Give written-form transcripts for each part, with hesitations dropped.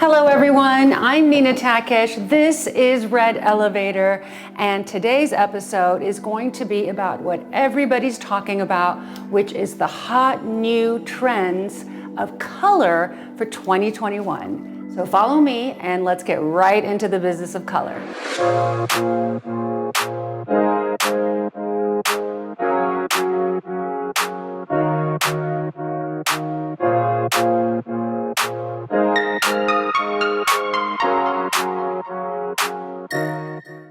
Hello everyone, I'm Takesh. This is Red Elevator, and today's episode is going to be about what everybody's talking about, which is the hot new trends of color for 2021. So follow me and let's get right into the business of color.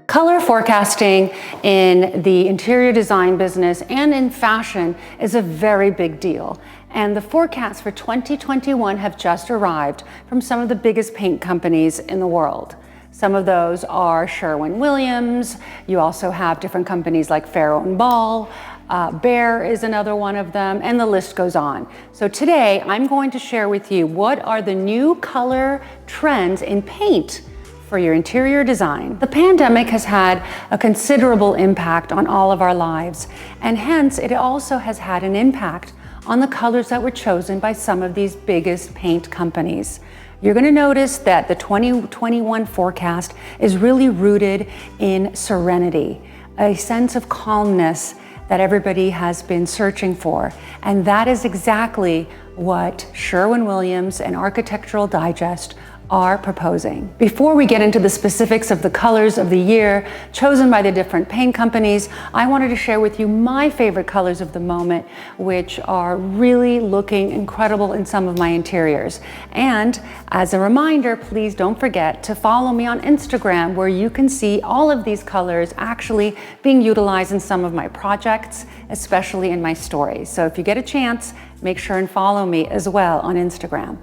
Color forecasting in the interior design business and in fashion is a very big deal. And the forecasts for 2021 have just arrived from some of the biggest paint companies in the world. Some of those are Sherwin Williams. You also have different companies like Behr. Behr is another one of them, and the list goes on. So today I'm going to share with you what are the new color trends in paint for your interior design. The pandemic has had a considerable impact on all of our lives, and hence it also has had an impact on the colors that were chosen by some of these biggest paint companies. You're going to notice that the 2021 forecast is really rooted in serenity, a sense of calmness that everybody has been searching for. And that is exactly what Sherwin Williams and Architectural Digest are proposing. Before we get into the specifics of the colors of the year chosen by the different paint companies, I wanted to share with you my favorite colors of the moment, which are really looking incredible in some of my interiors. And as a reminder, please don't forget to follow me on Instagram, where you can see all of these colors actually being utilized in some of my projects, especially in my stories. So if you get a chance, make sure and follow me as well on Instagram.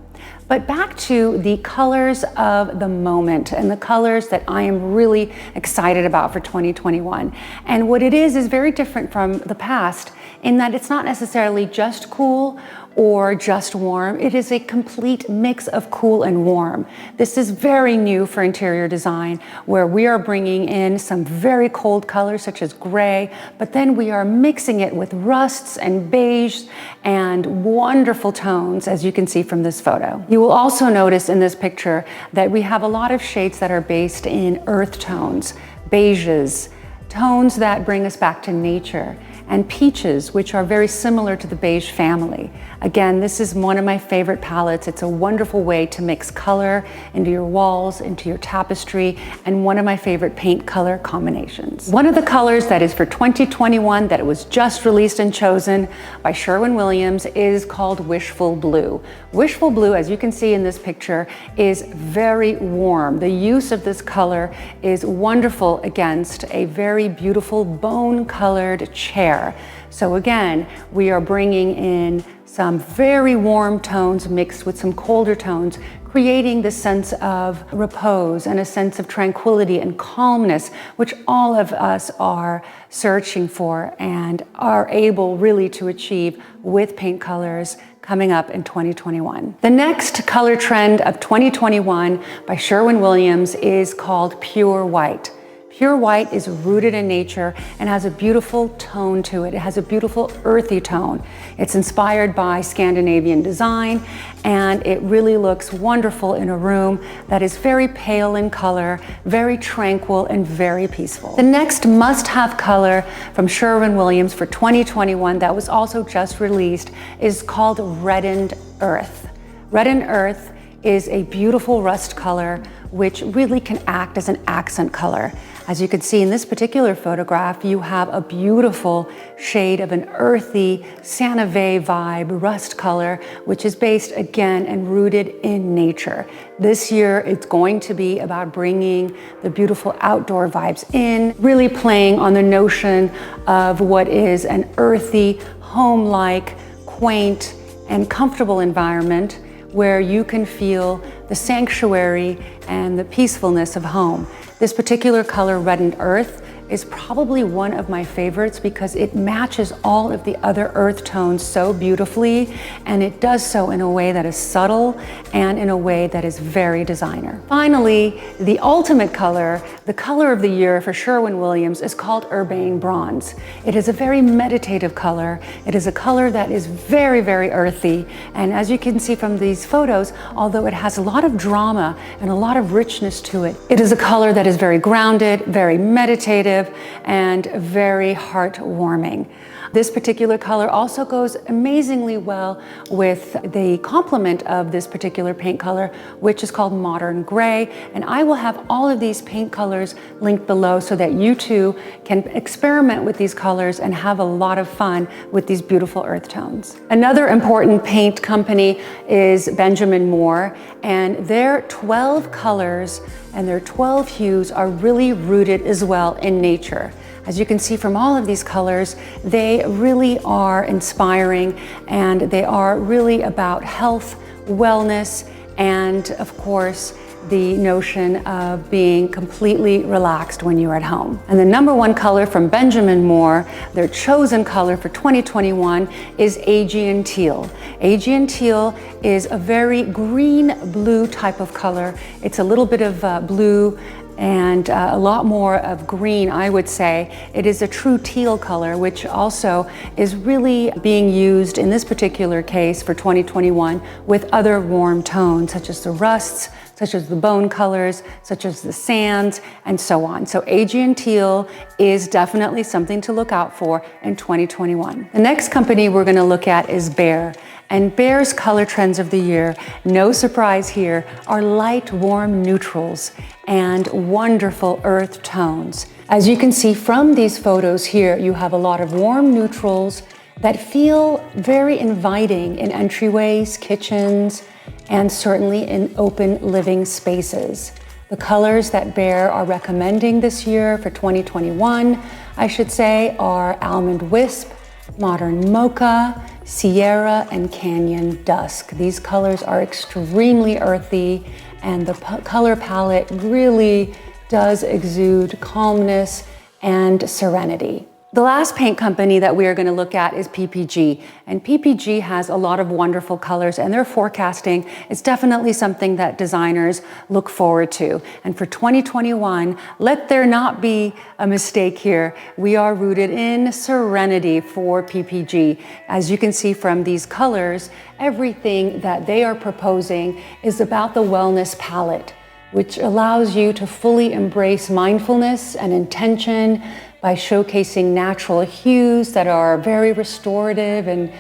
But back to the colors of the moment and the colors that I am really excited about for 2021. And what it is very different from the past in that it's not necessarily just cool or just warm. It is a complete mix of cool and warm. This is very new for interior design, where we are bringing in some very cold colors such as gray, but then we are mixing it with rusts and beige and wonderful tones, as you can see from this photo. You will also notice in this picture that we have a lot of shades that are based in earth tones, beiges, tones that bring us back to nature, and peaches, which are very similar to the beige family. Again, this is one of my favorite palettes. It's a wonderful way to mix color into your walls, into your tapestry, and one of my favorite paint color combinations. One of the colors that is for 2021 that was just released and chosen by Sherwin Williams is called Wishful Blue. Wishful Blue, as you can see in this picture, is very warm. The use of this color is wonderful against a very beautiful bone-colored chair. So again, we are bringing in some very warm tones mixed with some colder tones, creating the sense of repose and a sense of tranquility and calmness, which all of us are searching for and are able really to achieve with paint colors coming up in 2021. The next color trend of 2021 by Sherwin Williams is called Pure White. Pure white is rooted in nature and has a beautiful tone to it. It has a beautiful earthy tone. It's inspired by Scandinavian design, and it really looks wonderful in a room that is very pale in color, very tranquil, and very peaceful. The next must-have color from Sherwin Williams for 2021 that was also just released is called Reddened Earth. Reddened Earth is a beautiful rust color which really can act as an accent color. As you can see in this particular photograph, you have a beautiful shade of an earthy Santa Fe vibe rust color, which is based again and rooted in nature. This year, it's going to be about bringing the beautiful outdoor vibes in, really playing on the notion of what is an earthy, home-like, quaint, and comfortable environment where you can feel the sanctuary and the peacefulness of home. This particular color, Reddened Earth, is probably one of my favorites because it matches all of the other earth tones so beautifully, and it does so in a way that is subtle and in a way that is very designer. Finally, the ultimate color, the color of the year for Sherwin Williams, is called URBANE Bronze. It is a very meditative color. It is a color that is very, very earthy, and as you can see from these photos, although it has a lot of drama and a lot of richness to it, it is a color that is very grounded, very meditative, and very heartwarming. This particular color also goes amazingly well with the complement of this particular paint color, which is called Modern Gray. And I will have all of these paint colors linked below so that you too can experiment with these colors and have a lot of fun with these beautiful earth tones. Another important paint company is Benjamin Moore, and their 12 colors and their 12 hues are really rooted as well in nature. As you can see from all of these colors, they really are inspiring, and they are really about health, wellness, and of course, the notion of being completely relaxed when you're at home. And the #1 color from Benjamin Moore, their chosen color for 2021, is AGEAN Teal. AGEAN Teal is a very green-blue type of color. It's a little bit of blue and a lot more of green, I would say. It is a true teal color, which also is really being used in this particular case for 2021 with other warm tones, such as the rusts, such as the bone colors, such as the sands, and so on. So AGEAN Teal is definitely something to look out for in 2021. The next company we're gonna look at is Behr. And Behr's color trends of the year, no surprise here, are light, warm neutrals and wonderful earth tones. As you can see from these photos here, you have a lot of warm neutrals that feel very inviting in entryways, kitchens, and certainly in open living spaces. The colors that Behr are recommending this year for 2021, I should say, are Almond Wisp, Modern Mocha, Sierra, and Canyon Dusk. These colors are extremely earthy, and the color palette really does exude calmness and serenity. The last paint company that we are going to look at is PPG, and PPG has a lot of wonderful colors, and their forecasting is definitely something that designers look forward to. And for 2021, let there not be a mistake here. We are rooted in serenity for PPG. As you can see from these colors, everything that they are proposing is about the wellness palette, which allows you to fully embrace mindfulness and intention by showcasing natural hues that are very restorative and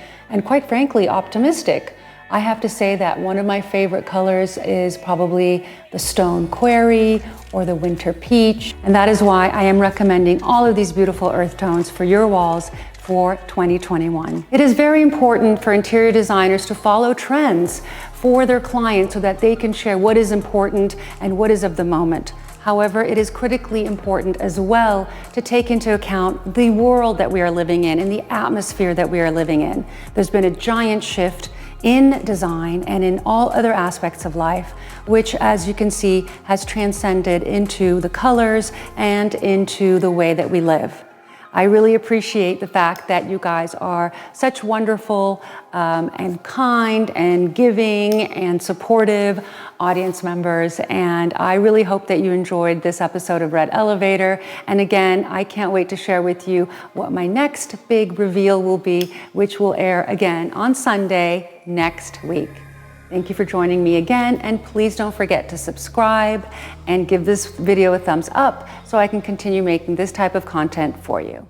quite frankly, optimistic. I have to say that one of my favorite colors is probably the Stone Quarry or the Winter Peach, and that is why I am recommending all of these beautiful earth tones for your walls for 2021. It is very important for interior designers to follow trends for their clients so that they can share what is important and what is of the moment. However, it is critically important as well to take into account the world that we are living in and the atmosphere that we are living in. There's been a giant shift in design and in all other aspects of life, which, as you can see, has transcended into the colors and into the way that we live. I really appreciate the fact that you guys are such wonderful and kind and giving and supportive audience members, and I really hope that you enjoyed this episode of Red Elevator. And again, I can't wait to share with you what my next big reveal will be, which will air again on Sunday next week. Thank you for joining me again, and please don't forget to subscribe and give this video a thumbs up so I can continue making this type of content for you.